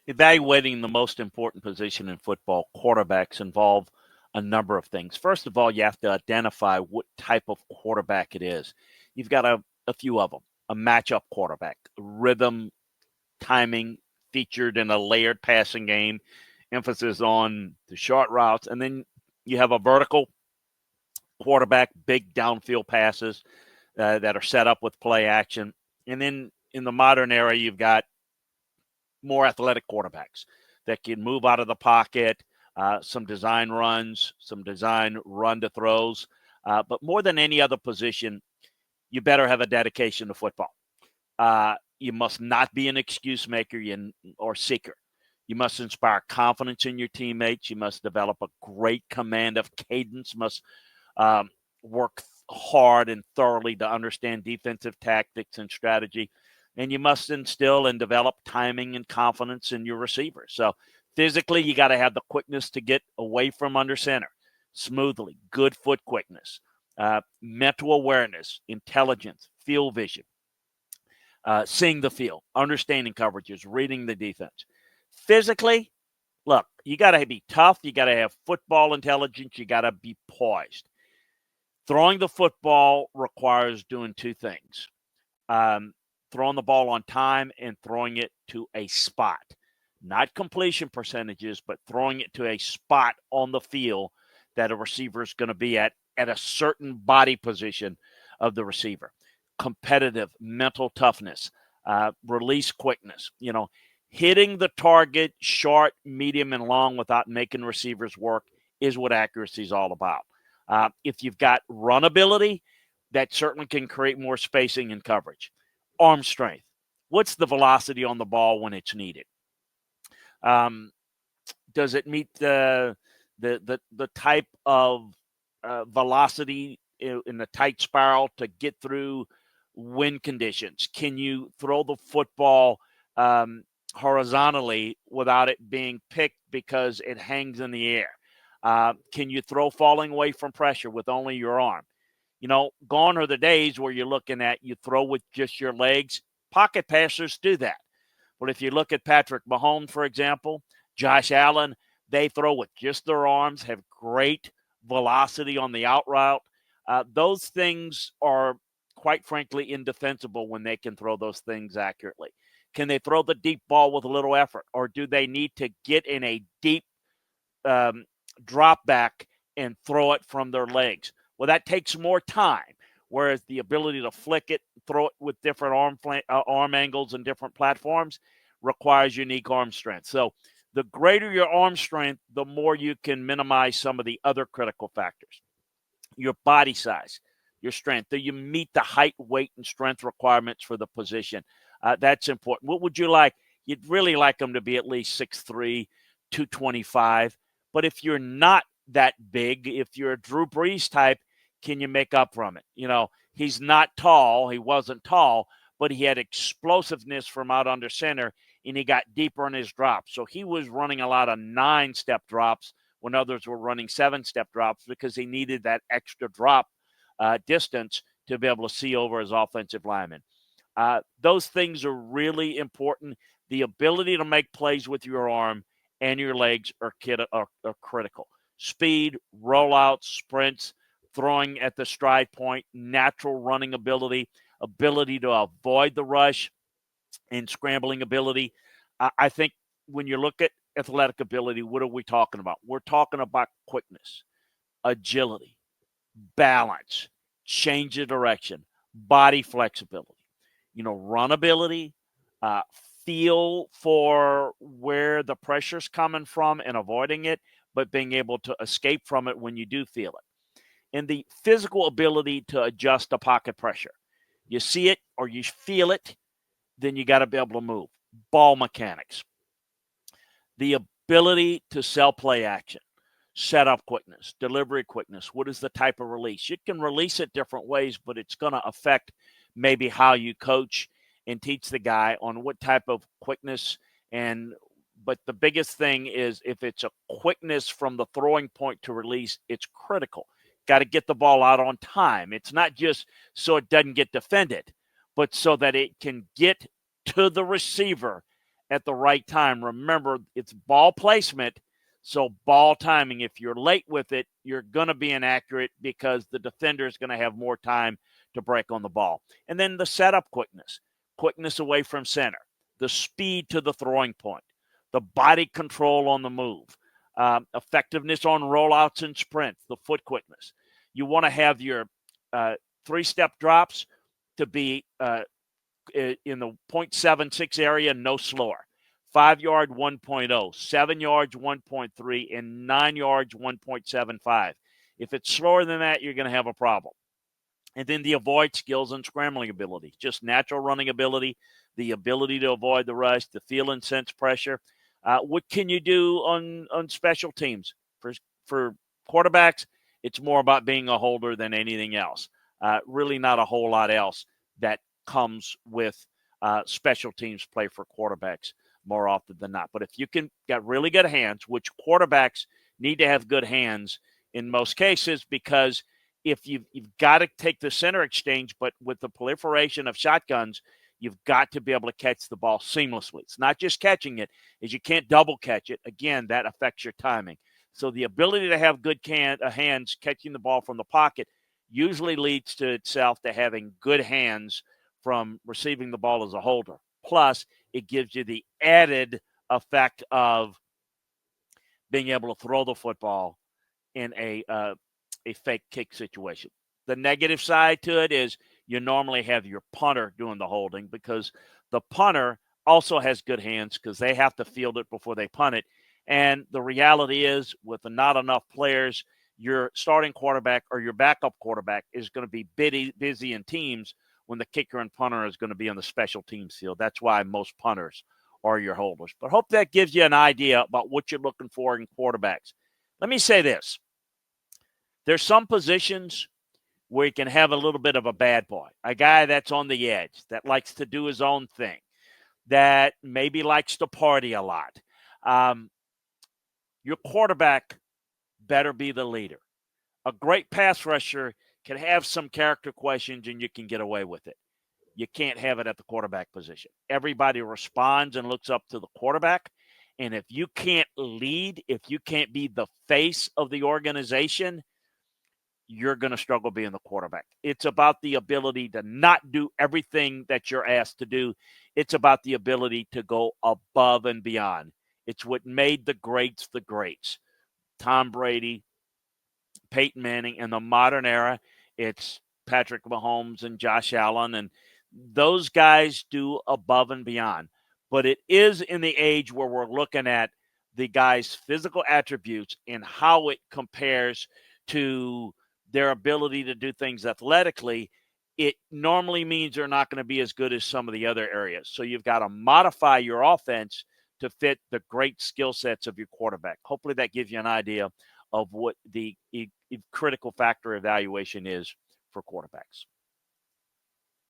Evaluating the most important position in football, quarterbacks, involve a number of things. First of all, you have to identify what type of quarterback it is. You've got a few of them. A matchup quarterback, rhythm, timing, featured in a layered passing game, emphasis on the short routes. And then you have a vertical quarterback, big downfield passes that are set up with play action. And then in the modern era, you've got more athletic quarterbacks that can move out of the pocket, some design runs, some design run to throws. But more than any other position, you better have a dedication to football. You must not be an excuse maker or seeker. You must inspire confidence in your teammates. You must develop a great command of cadence. Must work hard and thoroughly to understand defensive tactics and strategy. And you must instill and develop timing and confidence in your receivers. So physically, you got to have the quickness to get away from under center smoothly, good foot quickness, mental awareness, intelligence, field vision, seeing the field, understanding coverages, reading the defense. Physically, look, you got to be tough. You got to have football intelligence. You got to be poised. Throwing the football requires doing two things. Throwing the ball on time and throwing it to a spot. Not completion percentages, but throwing it to a spot on the field that a receiver is going to be at a certain body position of the receiver. Competitive mental toughness, release quickness, hitting the target short, medium, and long without making receivers work is what accuracy is all about. If you've got run ability, that certainly can create more spacing and coverage. Arm strength. What's the velocity on the ball when it's needed? Does it meet the type of velocity in the tight spiral to get through wind conditions? Can you throw the football horizontally without it being picked because it hangs in the air? Can you throw falling away from pressure with only your arm? Gone are the days where you're looking at you throw with just your legs. Pocket passers do that. But if you look at Patrick Mahomes, for example, Josh Allen, they throw with just their arms, have great velocity on the out route. Those things are, quite frankly, indefensible when they can throw those things accurately. Can they throw the deep ball with a little effort, or do they need to get in a deep drop back and throw it from their legs? Well, that takes more time, whereas the ability to flick it, throw it with different arm angles and different platforms requires unique arm strength. So the greater your arm strength, the more you can minimize some of the other critical factors. Your body size, your strength. Do you meet the height, weight, and strength requirements for the position? That's important. What would you like? You'd really like them to be at least 6'3", 225. But if you're not that big, if you're a Drew Brees type, can you make up from it? He's not tall. He wasn't tall, but he had explosiveness from out under center, and he got deeper in his drops. So he was running a lot of 9-step drops when others were running 7-step drops because he needed that extra drop distance to be able to see over his offensive lineman. Those things are really important. The ability to make plays with your arm and your legs are critical. Speed, rollouts, sprints, throwing at the stride point, natural running ability to avoid the rush, and scrambling ability. I think when you look at athletic ability, what are we talking about? We're talking about quickness, agility, balance, change of direction, body flexibility, run ability, feel for where the pressure's coming from and avoiding it, but being able to escape from it when you do feel it. And the physical ability to adjust to pocket pressure. You see it or you feel it, then you got to be able to move. Ball mechanics. The ability to sell play action. Setup quickness, delivery quickness. What is the type of release? You can release it different ways, but it's going to affect maybe how you coach and teach the guy on what type of quickness. But the biggest thing is if it's a quickness from the throwing point to release, it's critical. Got to get the ball out on time. It's not just so it doesn't get defended, but so that it can get to the receiver at the right time. Remember, it's ball placement, so ball timing. If you're late with it, you're going to be inaccurate because the defender is going to have more time to break on the ball. And then the setup quickness away from center, the speed to the throwing point, the body control on the move, effectiveness on rollouts and sprints, the foot quickness. You want to have your three-step drops to be in the 0.76 area, no slower. 5 yard 1.0, 7 yards 1.3, and 9 yards 1.75. If it's slower than that, you're going to have a problem. And then the avoid skills and scrambling ability, just natural running ability, the ability to avoid the rush, the feel and sense pressure. What can you do on special teams? For quarterbacks, it's more about being a holder than anything else. Really not a whole lot else that comes with special teams play for quarterbacks more often than not. But if you can get really good hands, which quarterbacks need to have good hands in most cases, because if you've got to take the center exchange, but with the proliferation of shotguns, you've got to be able to catch the ball seamlessly. It's not just catching it, is you can't double catch it. Again, that affects your timing. So the ability to have good hands catching the ball from the pocket usually leads to itself to having good hands from receiving the ball as a holder. Plus, it gives you the added effect of being able to throw the football in a fake kick situation. The negative side to it is you normally have your punter doing the holding, because the punter also has good hands because they have to field it before they punt it. And the reality is, with not enough players, your starting quarterback or your backup quarterback is going to be busy in teams when the kicker and punter is going to be on the special teams field. That's why most punters are your holders. But hope that gives you an idea about what you're looking for in quarterbacks. Let me say this. There's some positions where you can have a little bit of a bad boy, a guy that's on the edge, that likes to do his own thing, that maybe likes to party a lot. Your quarterback better be the leader. A great pass rusher can have some character questions and you can get away with it. You can't have it at the quarterback position. Everybody responds and looks up to the quarterback. And if you can't lead, if you can't be the face of the organization, you're going to struggle being the quarterback. It's about the ability to not do everything that you're asked to do. It's about the ability to go above and beyond. It's what made the greats the greats. Tom Brady, Peyton Manning. In the modern era, it's Patrick Mahomes and Josh Allen, and those guys do above and beyond. But it is in the age where we're looking at the guy's physical attributes and how it compares to their ability to do things athletically. It normally means they're not going to be as good as some of the other areas. So you've got to modify your offense to fit the great skill sets of your quarterback. Hopefully that gives you an idea of what the critical factor evaluation is for quarterbacks.